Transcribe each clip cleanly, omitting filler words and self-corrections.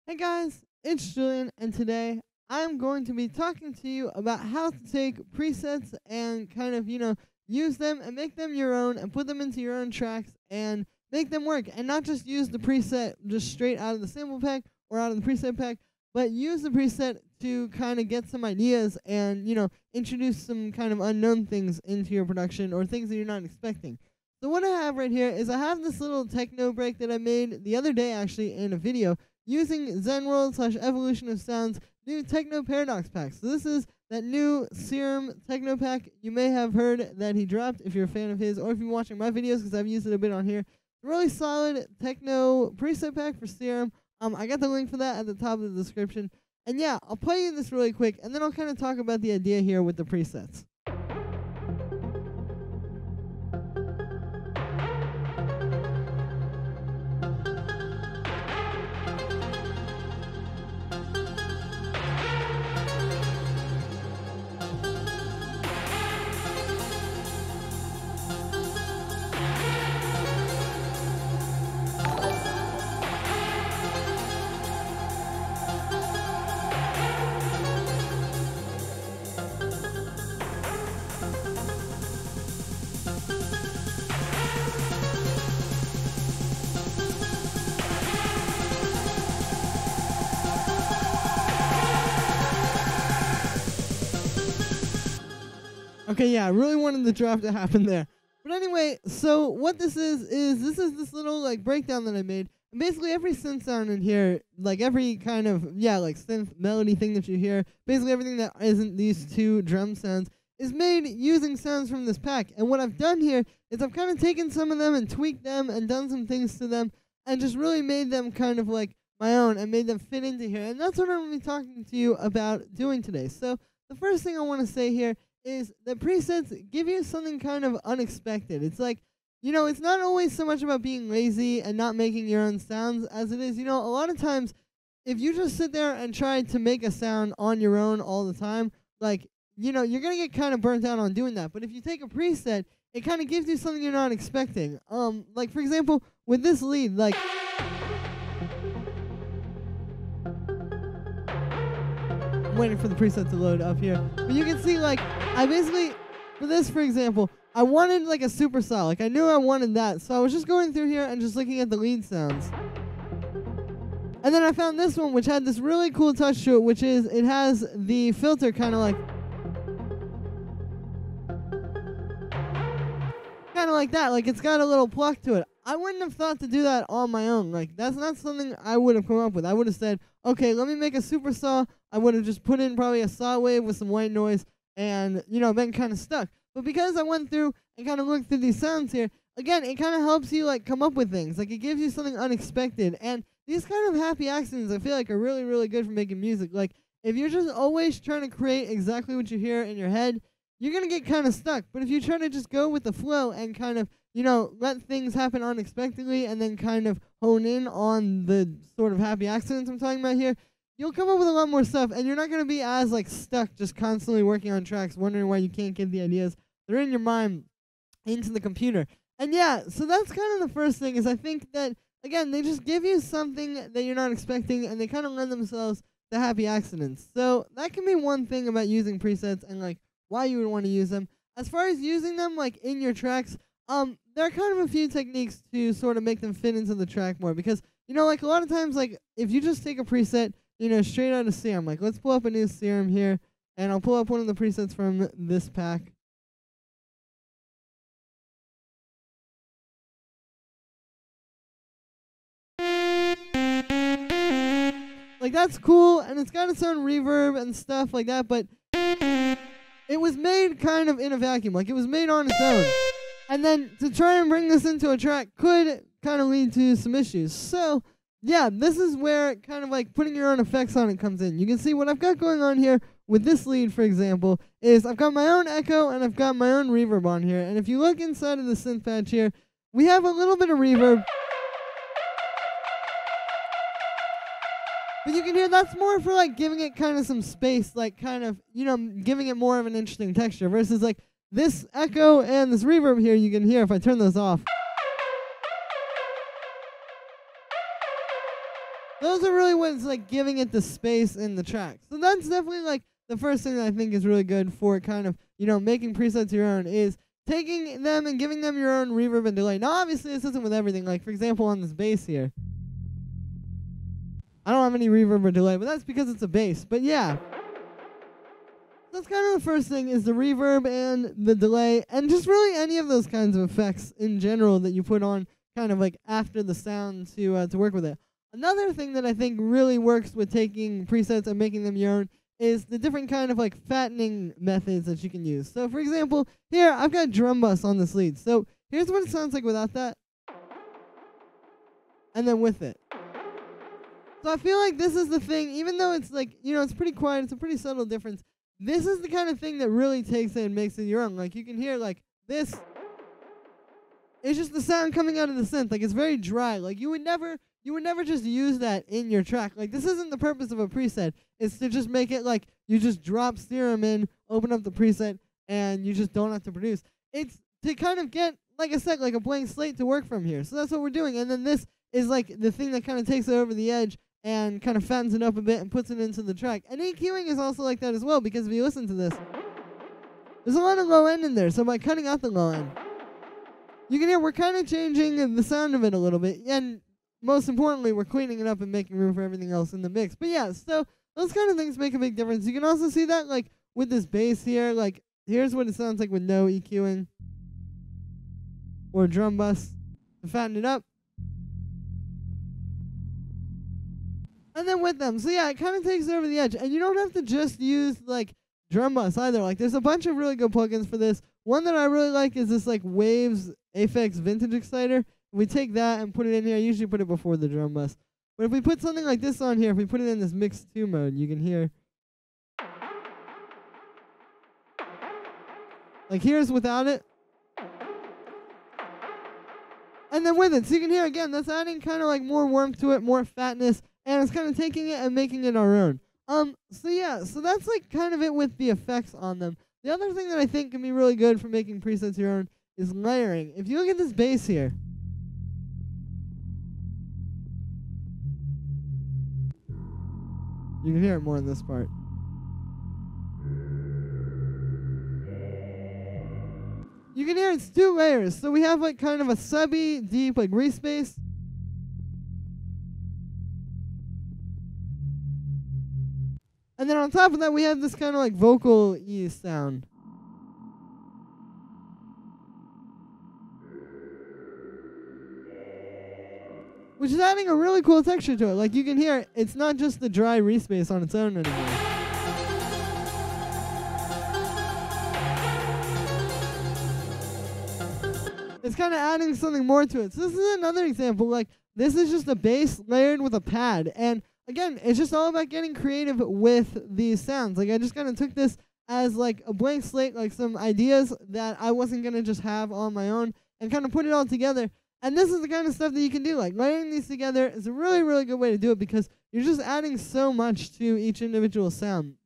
Hey guys, it's Julian, and today I'm going to be talking to you about how to take presets and kind of, use them and make them your own and put them into your own tracks and make them work. And not just use the preset just straight out of the sample pack or out of the preset pack, but use the preset to kind of get some ideas and, introduce some kind of unknown things into your production or things that you're not expecting. So what I have right here is I have this little techno break that I made the other day actually in a video using Zenworld/Evolution of Sound's new Techno Paradox pack. So this is that new Serum Techno pack. You may have heard that he dropped if you're a fan of his, or if you're watching my videos, because I've used it a bit on here. Really solid techno preset pack for Serum. I got the link for that at the top of the description. And yeah, I'll play you this really quick, and then I'll kind of talk about the idea here with the presets. Okay, yeah, I really wanted the drop to happen there. But anyway, so what this is this little like breakdown that I made. And basically every synth sound in here, like every kind of, like synth melody thing that you hear, basically everything that isn't these two drum sounds is made using sounds from this pack. And what I've done here is I've kind of taken some of them and tweaked them and done some things to them and just really made them kind of like my own and made them fit into here. And that's what I'm going to be talking to you about doing today. So the first thing I want to say here is that presets give you something kind of unexpected. It's like, it's not always so much about being lazy and not making your own sounds as it is, a lot of times if you just sit there and try to make a sound on your own all the time, like, you're going to get kind of burnt out on doing that. But if you take a preset, it kind of gives you something you're not expecting. Like, for example, with this lead, like, waiting for the preset to load up here. But you can see, like, I basically, for this, for example, I wanted, like, a supercell. Like, I knew I wanted that. So I was just going through here and just looking at the lead sounds. And then I found this one, which had this really cool touch to it, which is it has the filter kind of like that. Like, it's got a little pluck to it. I wouldn't have thought to do that on my own. Like, that's not something I would have come up with. I would have said, okay, let me make a super saw. I would have just put in probably a saw wave with some white noise and, been kind of stuck. But because I went through and kind of looked through these sounds here, again, it kind of helps you, like, come up with things. Like, it gives you something unexpected. And these kind of happy accidents, I feel like, are really, really good for making music. Like, if you're just always trying to create exactly what you hear in your head, you're going to get kind of stuck. But if you try to just go with the flow and kind of, let things happen unexpectedly and then kind of hone in on the sort of happy accidents I'm talking about here, you'll come up with a lot more stuff, and you're not going to be as, like, stuck just constantly working on tracks, wondering why you can't get the ideas that are in your mind into the computer. And yeah, so that's kind of the first thing, is I think that, again, they just give you something that you're not expecting, and they kind of lend themselves to happy accidents. So that can be one thing about using presets and, like, why you would want to use them. As far as using them, like, in your tracks, there are kind of a few techniques to sort of make them fit into the track more, because, like, a lot of times, like, if you just take a preset, straight out of Serum, like, let's pull up a new Serum here, and I'll pull up one of the presets from this pack. Like, that's cool, and it's got its own reverb and stuff like that, but it was made kind of in a vacuum. Like, it was made on its own. And then to try and bring this into a track could kind of lead to some issues. So, yeah, this is where kind of like putting your own effects on it comes in. You can see what I've got going on here with this lead, for example, is I've got my own echo and I've got my own reverb on here. And if you look inside of the synth patch here, we have a little bit of reverb. But you can hear that's more for, like, giving it kind of some space, like, kind of, giving it more of an interesting texture, versus, like, this echo and this reverb here you can hear if I turn those off. those are really what's like giving it the space in the track. So that's definitely like the first thing that I think is really good for kind of, making presets your own is taking them and giving them your own reverb and delay. Now, obviously, this isn't with everything. Like, for example, on this bass here, I don't have any reverb or delay, but that's because it's a bass. But yeah, that's kind of the first thing is the reverb and the delay, and just really any of those kinds of effects in general that you put on kind of like after the sound to work with it. Another thing that I think really works with taking presets and making them your own is the different kind of like fattening methods that you can use. So for example, here I've got drum bus on this lead. So here's what it sounds like without that, and then with it. So I feel like this is the thing, even though it's like, it's pretty quiet, it's a pretty subtle difference. This is the kind of thing that really takes it and makes it your own. Like you can hear like this. It's just the sound coming out of the synth. Like it's very dry. Like you would never just use that in your track. Like this isn't the purpose of a preset. It's to just make it like you just drop Serum in, open up the preset, and you just don't have to produce. It's to kind of get, like I said, like a blank slate to work from here. So that's what we're doing. And then this is like the thing that kind of takes it over the edge and kind of fattens it up a bit and puts it into the track. And EQing is also like that as well, because if you listen to this, there's a lot of low end in there. So by cutting out the low end, you can hear we're kind of changing the sound of it a little bit. And most importantly, we're cleaning it up and making room for everything else in the mix. But yeah, so those kind of things make a big difference. You can also see that like with this bass here, like here's what it sounds like with no EQing or drum bus to fatten it up. And then with them. So yeah, it kind of takes it over the edge. And you don't have to just use like drum bus either. Like there's a bunch of really good plugins for this. One that I really like is this like Waves Aphex Vintage Exciter. We take that and put it in here. I usually put it before the drum bus. But if we put something like this on here, if we put it in this mix 2 mode, you can hear. Like here's without it. And then with it. So you can hear again, that's adding kind of like more warmth to it, more fatness. And it's kind of taking it and making it our own. So yeah, so that's like kind of it with the effects on them. The other thing that I think can be really good for making presets your own is layering. If you look at this bass here, you can hear it more in this part. You can hear it's 2 layers. So we have like kind of a subby, deep, like re-space. And then on top of that, we have this kind of like vocal ease sound. Which is adding a really cool texture to it. Like you can hear, it's not just the dry re-space on its own anymore. It's kind of adding something more to it. So this is another example. Like this is just a bass layered with a pad. And again, it's just all about getting creative with these sounds. Like I just kind of took this as like a blank slate, like some ideas that I wasn't going to just have on my own and kind of put it all together. And this is the kind of stuff that you can do. Like layering these together is a really, really good way to do it because you're just adding so much to each individual sound.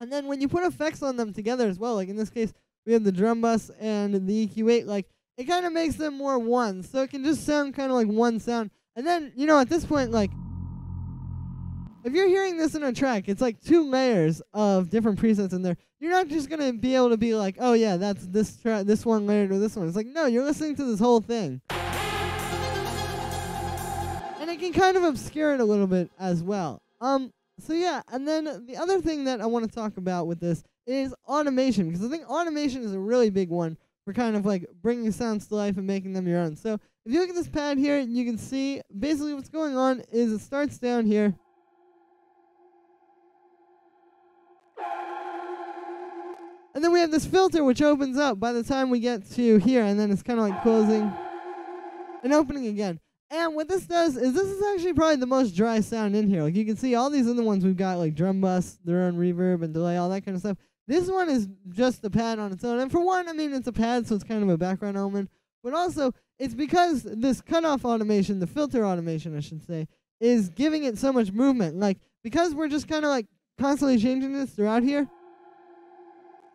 And then when you put effects on them together as well, like in this case, we have the drum bus and the EQ8, like it kind of makes them more one. So it can just sound kind of like one sound. And then, at this point, like, if you're hearing this in a track, it's like 2 layers of different presets in there. You're not just going to be able to be like, oh yeah, that's this one layered or this one. It's like, no, you're listening to this whole thing. And it can kind of obscure it a little bit as well. So yeah, and then the other thing that I want to talk about with this is automation, because I think automation is a really big one for kind of like bringing sounds to life and making them your own. So if you look at this pad here, you can see basically what's going on is it starts down here. And then we have this filter which opens up by the time we get to here, and then it's kind of like closing and opening again. And what this does is this is actually probably the most dry sound in here. Like you can see all these other ones we've got like drum bus, their own reverb and delay, all that kind of stuff. This one is just a pad on its own. And for one, I mean, it's a pad, so it's kind of a background element. But also, it's because this cutoff automation, the filter automation, I should say, is giving it so much movement. Like, because we're just kind of like constantly changing this throughout here.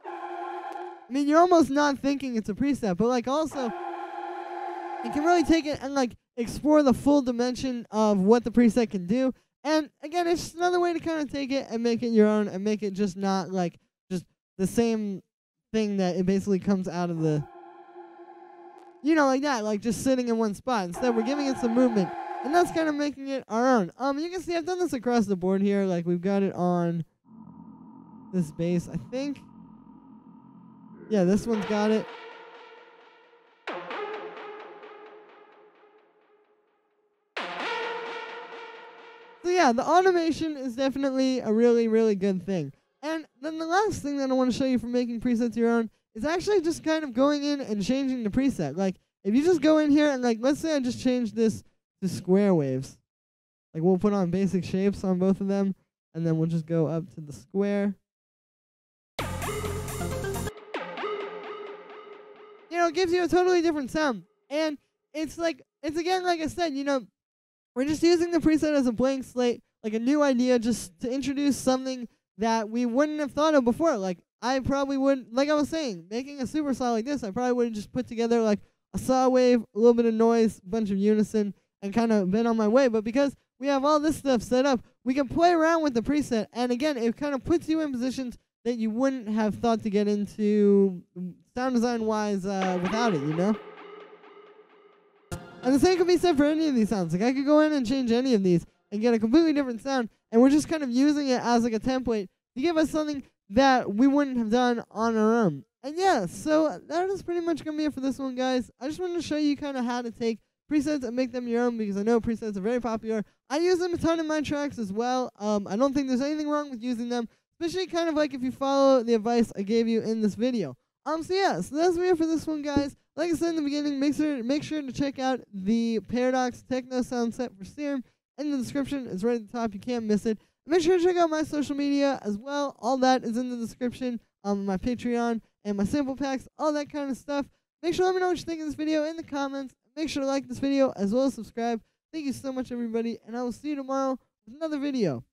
I mean, you're almost not thinking it's a preset, but like also, you can really take it and like explore the full dimension of what the preset can do. And again, it's just another way to kind of take it and make it your own and make it just not like just the same thing that it basically comes out of the, like that, like just sitting in one spot. Instead, we're giving it some movement, and that's kind of making it our own. You can see I've done this across the board here. Like we've got it on this base, I think. Yeah, this one's got it. So yeah, the automation is definitely a really, really good thing. And then the last thing that I want to show you for making presets your own is actually just kind of going in and changing the preset. Like, if you just go in here and, like, let's say I just changed this to square waves. Like, we'll put on basic shapes on both of them, and then we'll just go up to the square. It gives you a totally different sound. And it's again, like I said, we're just using the preset as a blank slate, like a new idea, just to introduce something that we wouldn't have thought of before. Like, I probably would, like I was saying, making a super saw like this, I probably would have just put together, like, a saw wave, a little bit of noise, a bunch of unison, and kind of been on my way. But because we have all this stuff set up, we can play around with the preset, and again, it kind of puts you in positions that you wouldn't have thought to get into sound design-wise without it, And the same could be said for any of these sounds. Like, I could go in and change any of these and get a completely different sound, and we're just kind of using it as like a template to give us something that we wouldn't have done on our own. And yeah, so that is pretty much going to be it for this one, guys. I just wanted to show you kind of how to take presets and make them your own, because I know presets are very popular. I use them a ton in my tracks as well. I don't think there's anything wrong with using them, especially kind of like if you follow the advice I gave you in this video. So yeah, so that's it for this one, guys. Like I said in the beginning, make sure to check out the Paradox Techno Sound Set for Serum in the description. It's right at the top. You can't miss it. Make sure to check out my social media as well. All that is in the description. My Patreon and my sample packs, all that kind of stuff. Make sure to let me know what you think of this video in the comments. Make sure to like this video as well as subscribe. Thank you so much, everybody, and I will see you tomorrow with another video.